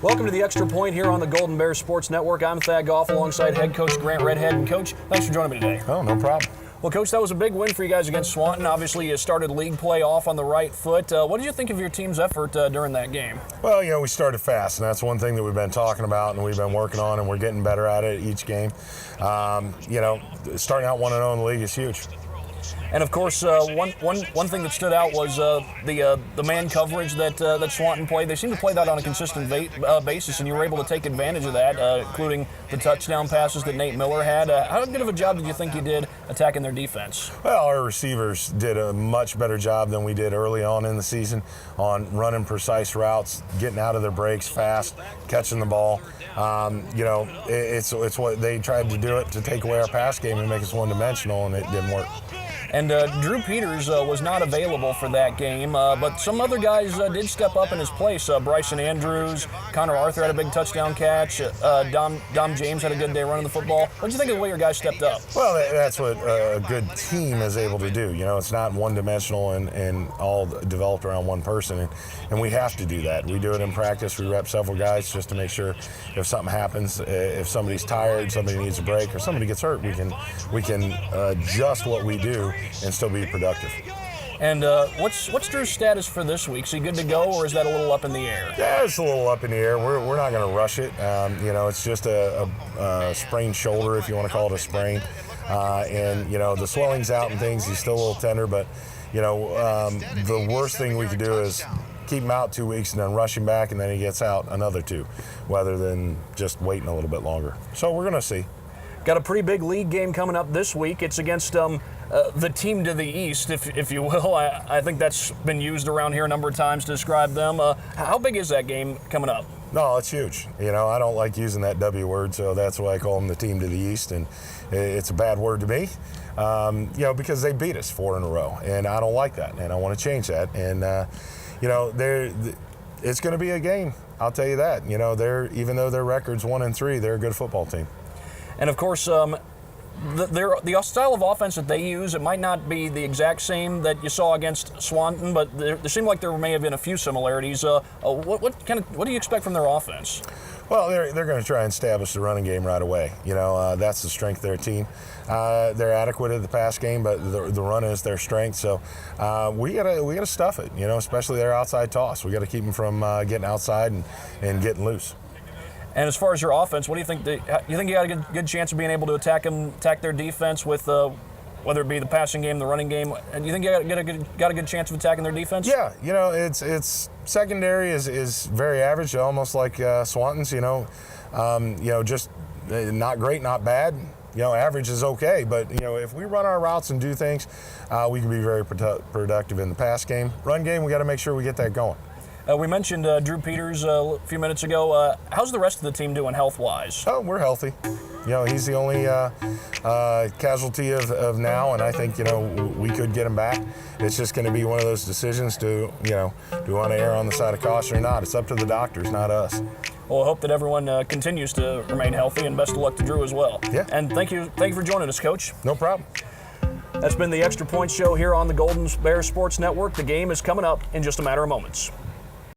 Welcome to the Extra Point here on the Golden Bears Sports Network. I'm Thad Goff alongside head coach Grant Redhead. And Coach, thanks for joining me today. Oh, no problem. Well, Coach, that was a big win for you guys against Swanton. Obviously, you started league play off on the right foot. What did you think of your team's effort during that game? Well, we started fast, and that's one thing that we've been talking about and we've been working on, and we're getting better at it each game. Starting out 1-0 in the league is huge. And of course, one thing that stood out was the man coverage that Swanton played. They seem to play that on a consistent basis, and you were able to take advantage of that, including the touchdown passes that Nate Miller had. How good of a job did you think you did attacking their defense? Well, our receivers did a much better job than we did early on in the season on running precise routes, getting out of their breaks fast, catching the ball. It's what they tried to do it to take away our pass game and make us one-dimensional, and it didn't work. And Drew Peters was not available for that game, but some other guys did step up in his place. Bryson Andrews, Connor Arthur had a big touchdown catch. Dom James had a good day running the football. What did you think of the way your guys stepped up? Well, that's what a good team is able to do. It's not one-dimensional and all developed around one person, and we have to do that. We do it in practice. We rep several guys just to make sure if something happens, if somebody's tired, somebody needs a break, or somebody gets hurt, we can adjust what we do and still be productive. And what's Drew's status for this week? Is he good to go, or is that a little up in the air? Yeah, it's a little up in the air. We're not going to rush it. It's just a sprained shoulder, if you want to call it a sprain. The swelling's out and things. He's still a little tender, but the worst thing we could do is keep him out 2 weeks and then rush him back, and then he gets out another 2, rather than just waiting a little bit longer. So we're going to see. Got a pretty big league game coming up this week. It's against the team to the east, if you will. I think that's been used around here a number of times to describe them. How big is that game coming up? No, it's huge. I don't like using that W word, so that's why I call them the team to the east, and it's a bad word to me, because they beat us 4 in a row, and I don't like that, and I want to change that. And it's going to be a game. I'll tell you that. Even though their record's 1-3, they're a good football team. And of course, the style of offense that they use, it might not be the exact same that you saw against Swanton, but there seemed like there may have been a few similarities. What do you expect from their offense? Well, they're going to try and establish the running game right away. That's the strength of their team. They're adequate at the pass game, but the run is their strength. So we gotta stuff it. Especially their outside toss. We got to keep them from getting outside and getting loose. And as far as your offense, what do you think? You think you got a good chance of being able to attack their defense with whether it be the passing game, the running game? And you think you got a good chance of attacking their defense? Yeah, it's secondary is very average, almost like Swanton's. Just not great, not bad. Average is okay, but if we run our routes and do things, we can be very productive in the pass game. Run game, we got to make sure we get that going. We mentioned Drew Peters a few minutes ago. How's the rest of the team doing health-wise? Oh, we're healthy. He's the only casualty of now, and I think, we could get him back. It's just going to be one of those decisions do we want to err on the side of caution or not? It's up to the doctors, not us. Well, I hope that everyone continues to remain healthy, and best of luck to Drew as well. Yeah. And thank you for joining us, Coach. No problem. That's been the Extra Point Show here on the Golden Bears Sports Network. The game is coming up in just a matter of moments.